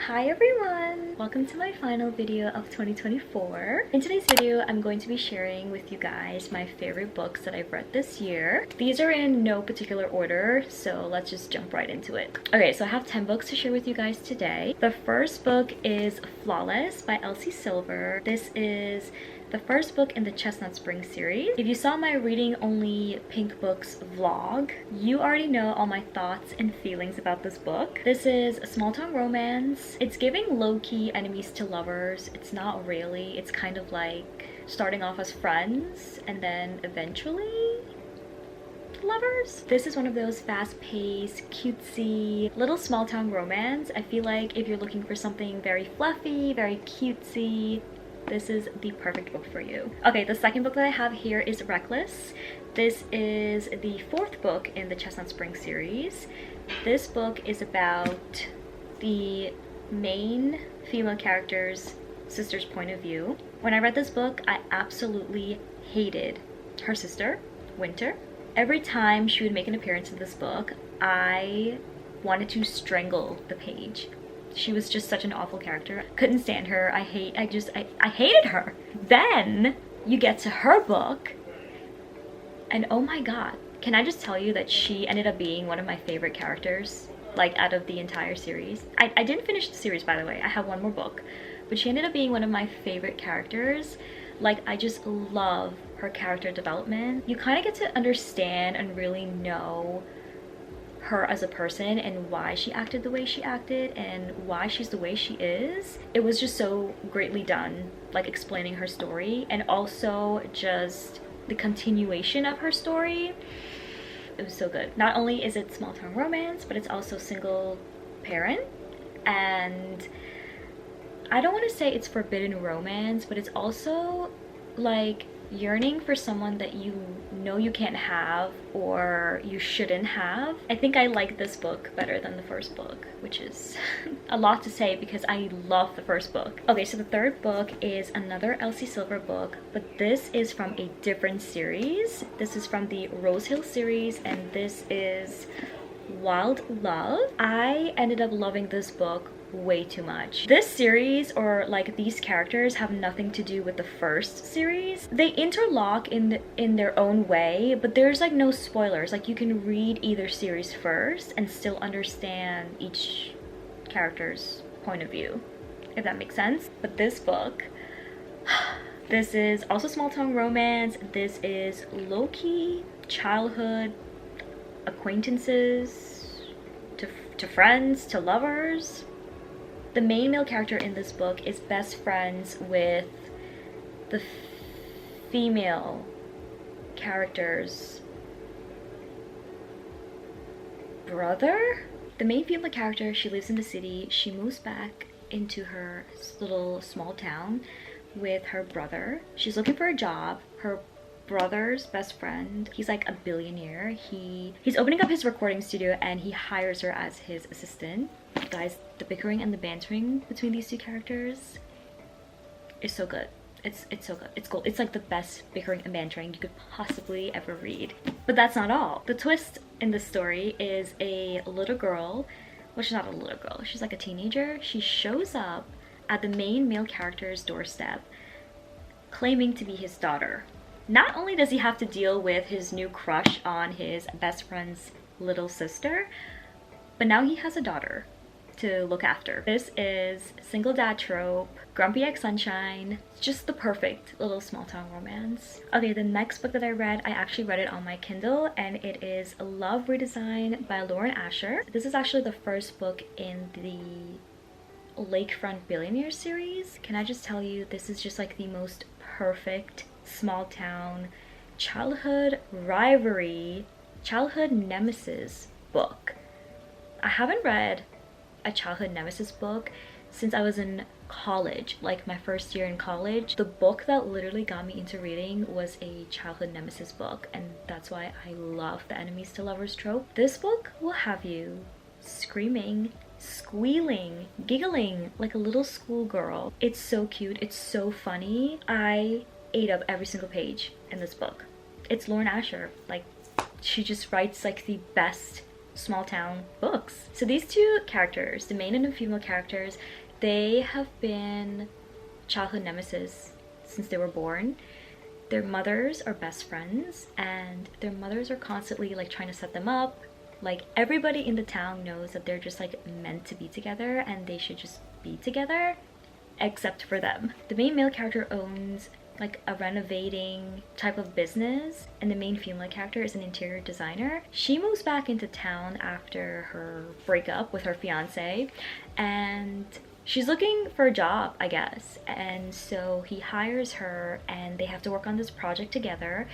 Hi everyone! Welcome to my final video of 2024. In today's video, I'm going to be sharing with you guys my favorite books that I've read this year. These are in no particular order, so let's just jump right into it. Okay, so I have 10 books to share with you guys today. The first book is Flawless by Elsie Silver. This is the first book in the Chestnut Spring series. If you saw my reading only pink books vlog, you already know all my thoughts and feelings about this book. This is a small town romance. It's giving low-key enemies to lovers. It's not really. It's kind of like starting off as friends and then eventually lovers. This is one of those fast-paced, cutesy, little small town romance. I feel like if you're looking for something very fluffy, very cutesy, this is the perfect book for you. Okay, the second book that I have here is Reckless. This is the fourth book in the Chestnut Spring series. This book is about the main female character's sister's point of view. When I read this book, I absolutely hated her sister, Winter. Every time she would make an appearance in this book, I wanted to strangle the page. She was just such an awful character. Couldn't stand her. I hated her. Then you get to her book and oh my god, can I just tell you that she ended up being one of my favorite characters, like out of the entire series. I didn't finish the series, by the way. I have one more book, but she ended up being one of my favorite characters. Like, I just love her character development. You kind of get to understand and really know her as a person and why she acted the way she acted and why she's the way she is. It was just so greatly done, like explaining her story and also just the continuation of her story. It was so good. Not only is it small town romance, but it's also single parent, and I don't want to say it's forbidden romance, but it's also like yearning for someone that you know you can't have or you shouldn't have. I think I like this book better than the first book, which is a lot to say because I love the first book. Okay, so the third book is another Elsie Silver book, but this is from a different series. This is from the Rose Hill series, and this is Wild Love. I ended up loving this book way too much. This series, or like these characters, have nothing to do with the first series. They interlock in their own way, but there's like no spoilers. Like, you can read either series first and still understand each character's point of view, if that makes sense. But this book, this is also small town romance. This is low-key childhood acquaintances to friends to lovers. The main male character in this book is best friends with the female character's brother. The main female character, she lives in the city. She moves back into her little small town with her brother. She's looking for a job. Her brother's best friend, he's like a billionaire. He's opening up his recording studio and he hires her as his assistant. Guys, the bickering and the bantering between these two characters is so good. It's so good. It's cool. It's like the best bickering and bantering you could possibly ever read. But that's not all. The twist in this story is a little girl. Well, she's not a little girl. She's like a teenager. She shows up at the main male character's doorstep claiming to be his daughter. Not only does he have to deal with his new crush on his best friend's little sister, but now he has a daughter to look after. This is single dad trope, grumpy ex sunshine, just the perfect little small town romance. Okay, the next book that I read, I actually read it on my Kindle, and it is Love Redesign by Lauren Asher. This is actually the first book in the Lakefront Billionaire series. Can I just tell you, this is just like the most perfect small town childhood rivalry, childhood nemesis book. I haven't read a childhood nemesis book since I was in college, like my first year in college. The book that literally got me into reading was a childhood nemesis book, and that's why I love the enemies to lovers trope. This book will have you screaming, squealing, giggling like a little schoolgirl. It's so cute. It's so funny. I ate up every single page in this book. It's Lauren Asher. Like, she just writes like the best small town books. So these two characters, the main and the female characters, they have been childhood nemesis since they were born. Their mothers are best friends, and their mothers are constantly like trying to set them up. Like, everybody in the town knows that they're just like meant to be together and they should just be together, except for them. The main male character owns like a renovating type of business, and the main female character is an interior designer. She moves back into town after her breakup with her fiance, and she's looking for a job, I guess. And so he hires her and they have to work on this project together,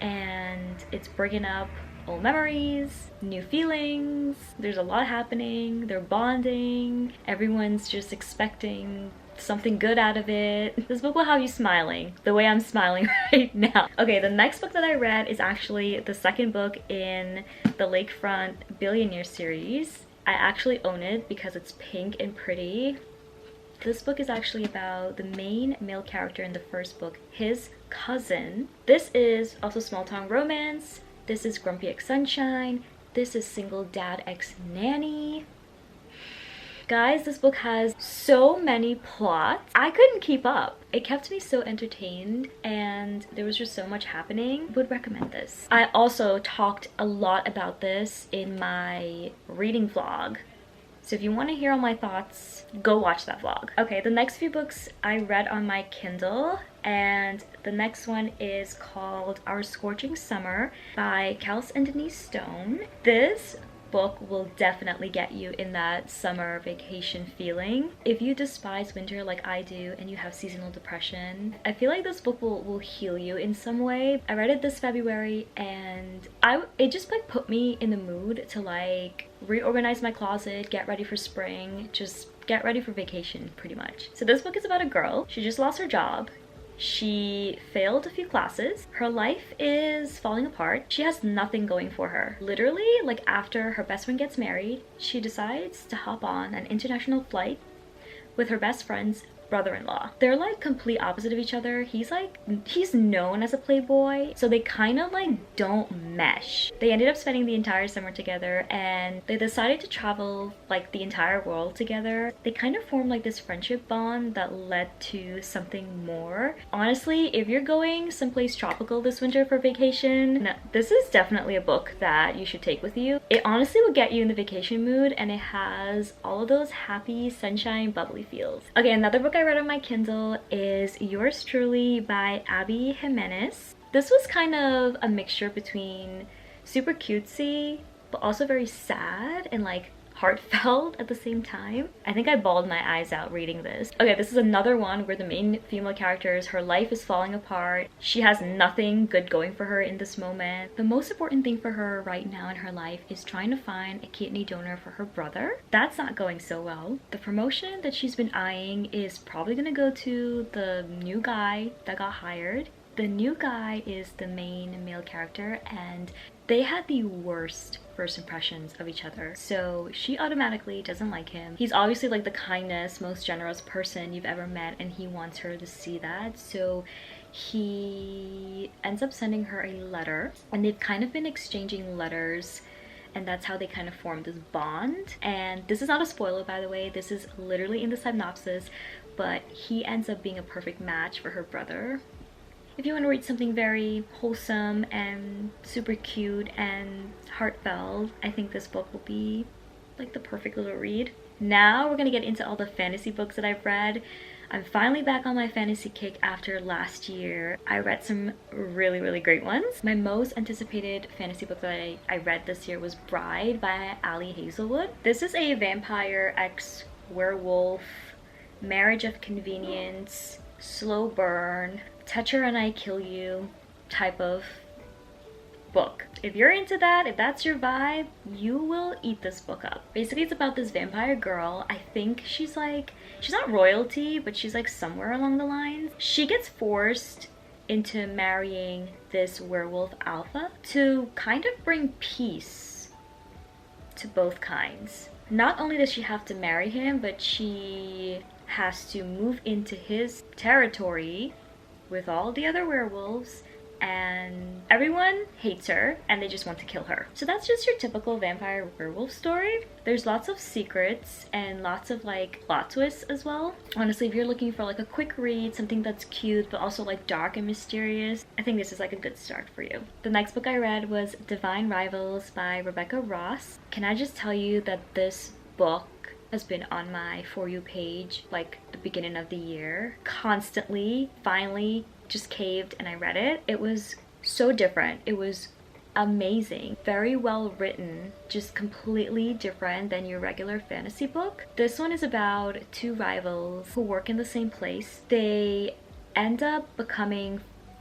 and it's bringing up old memories, new feelings. There's a lot happening. They're bonding. Everyone's just expecting something good out of it. This book will have you smiling the way I'm smiling right now. Okay, the next book that I read is actually the second book in the Lakefront Billionaire series. I actually own it because it's pink and pretty. This book is actually about the main male character in the first book, his cousin. This is also small town romance. This is Grumpy X Sunshine. This is Single Dad X Nanny. Guys, this book has so many plots. I couldn't keep up. It kept me so entertained and there was just so much happening. Would recommend this. I also talked a lot about this in my reading vlog. So if you want to hear all my thoughts, go watch that vlog. Okay, the next few books I read on my Kindle, and the next one is called Our Scorching Summer by Kels and Denise Stone. This book will definitely get you in that summer vacation feeling. If you despise winter like I do and you have seasonal depression, I feel like this book will heal you in some way. I read it this February and it just like put me in the mood to like reorganize my closet, get ready for spring, just get ready for vacation pretty much. So this book is about a girl. She just lost her job. She failed a few classes. Her life is falling apart. She has nothing going for her. Literally, like after her best friend gets married, she decides to hop on an international flight with her best friend's brother-in-law. They're like complete opposite of each other. He's known as a playboy, so they kind of like don't mesh. They ended up spending the entire summer together and they decided to travel like the entire world together. They kind of formed like this friendship bond that led to something more. Honestly, if you're going someplace tropical this winter for vacation, this is definitely a book that you should take with you. It honestly will get you in the vacation mood and it has all of those happy, sunshine, bubbly feels. Okay, another book I read on my Kindle is Yours Truly by Abby Jimenez. This was kind of a mixture between super cutesy but also very sad and like heartfelt at the same time. I think I bawled my eyes out reading this. Okay, this is another one where the main female characters, her life is falling apart. She has nothing good going for her in this moment. The most important thing for her right now in her life is trying to find a kidney donor for her brother. That's not going so well. The promotion that she's been eyeing is probably gonna go to the new guy that got hired. The new guy is the main male character and they had the worst first impressions of each other. So she automatically doesn't like him. He's obviously like the kindest, most generous person you've ever met and he wants her to see that. So he ends up sending her a letter and they've kind of been exchanging letters and that's how they kind of formed this bond. And this is not a spoiler, by the way. This is literally in the synopsis, but he ends up being a perfect match for her brother. If you want to read something very wholesome and super cute and heartfelt, I think this book will be like the perfect little read. Now we're gonna get into all the fantasy books that I've read. I'm finally back on my fantasy kick after last year. I read some really great ones. My most anticipated fantasy book that I read this year was Bride by Ali Hazelwood. This is a vampire x werewolf, marriage of convenience, slow burn, touch her and I kill you type of book. If you're into that, if that's your vibe, you will eat this book up. Basically, it's about this vampire girl. I think she's not royalty, but she's like somewhere along the lines. She gets forced into marrying this werewolf alpha to kind of bring peace to both kinds. Not only does she have to marry him, but she has to move into his territory with all the other werewolves and everyone hates her and they just want to kill her. So that's just your typical vampire werewolf story. There's lots of secrets and lots of like plot twists as well. Honestly, if you're looking for like a quick read, something that's cute but also like dark and mysterious, I think this is like a good start for you. The next book I read was Divine Rivals by Rebecca Ross. Can I just tell you that this book has been on my For You page like the beginning of the year constantly. Finally just caved and I read it. It was so different. It was amazing, very well written, just completely different than your regular fantasy book. This one is about two rivals who work in the same place. They end up becoming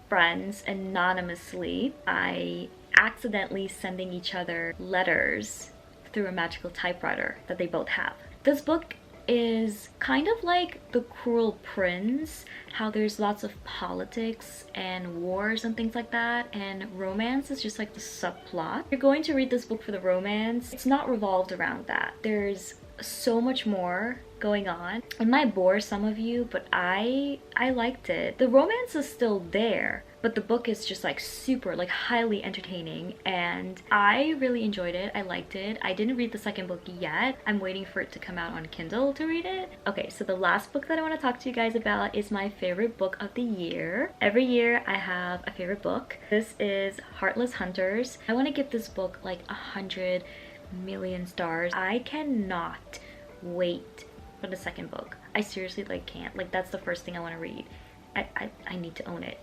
friends anonymously by accidentally sending each other letters through a magical typewriter that they both have. This book is kind of like The Cruel Prince, how there's lots of politics and wars and things like that, and romance is just like the subplot. You're going to read this book for the romance. It's not revolved around that. There's so much more going on. It might bore some of you, but I liked it. The romance is still there, but the book is just like super, like highly entertaining, and I really enjoyed it. I liked it. I didn't read the second book yet. I'm waiting for it to come out on Kindle to read it. Okay, so the last book that I want to talk to you guys about is my favorite book of the year. Every year I have a favorite book. This is Heartless Hunters. I want to give this book like 100 million stars. I cannot wait for the second book. I seriously like can't. Like that's the first thing I want to read. I need to own it.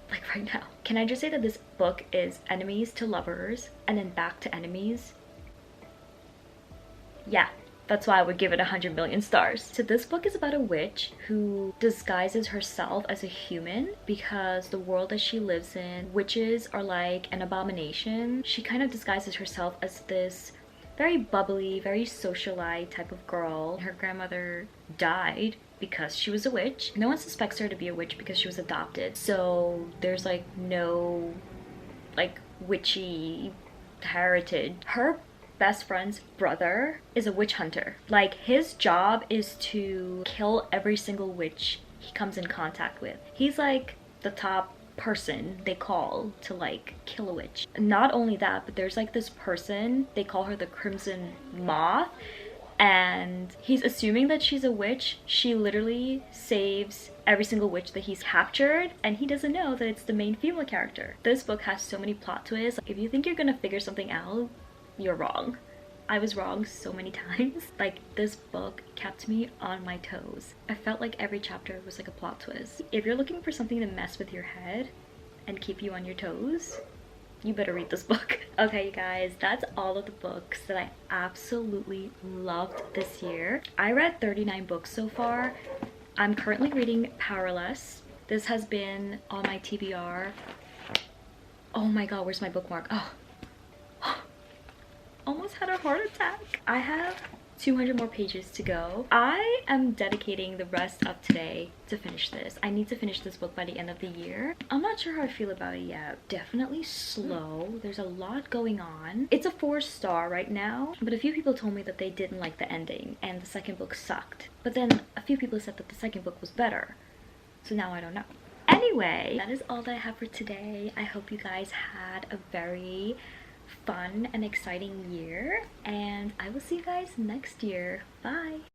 Like right now. Can I just say that this book is enemies to lovers and then back to enemies? Yeah, that's why I would give it 100 million stars. So this book is about a witch who disguises herself as a human because the world that she lives in, witches are like an abomination. She kind of disguises herself as this very bubbly, very socialite type of girl. Her grandmother died because she was a witch. No one suspects her to be a witch because she was adopted. So there's like no like witchy heritage. Her best friend's brother is a witch hunter. Like his job is to kill every single witch he comes in contact with. He's like the top person they call to like kill a witch. Not only that, but there's like this person, they call her the Crimson Moth, and he's assuming that she's a witch. She literally saves every single witch that he's captured, and he doesn't know that it's the main female character. This book has so many plot twists. If you think you're gonna figure something out, you're wrong. I was wrong so many times. Like this book kept me on my toes. I felt like every chapter was like a plot twist. If you're looking for something to mess with your head and keep you on your toes, you better read this book. Okay, you guys, that's all of the books that I absolutely loved this year. I read 39 books so far. I'm currently reading Powerless. This has been on my TBR. Oh my god, where's my bookmark? Oh. Almost had a heart attack. I have 200 more pages to go. I am dedicating the rest of today to finish this. I need to finish this book by the end of the year. I'm not sure how I feel about it yet. Definitely slow. There's a lot going on. It's a 4-star right now, but a few people told me that they didn't like the ending and the second book sucked. But then a few people said that the second book was better. So now I don't know. Anyway, that is all that I have for today. I hope you guys had a very fun and exciting year, and I will see you guys next year. Bye!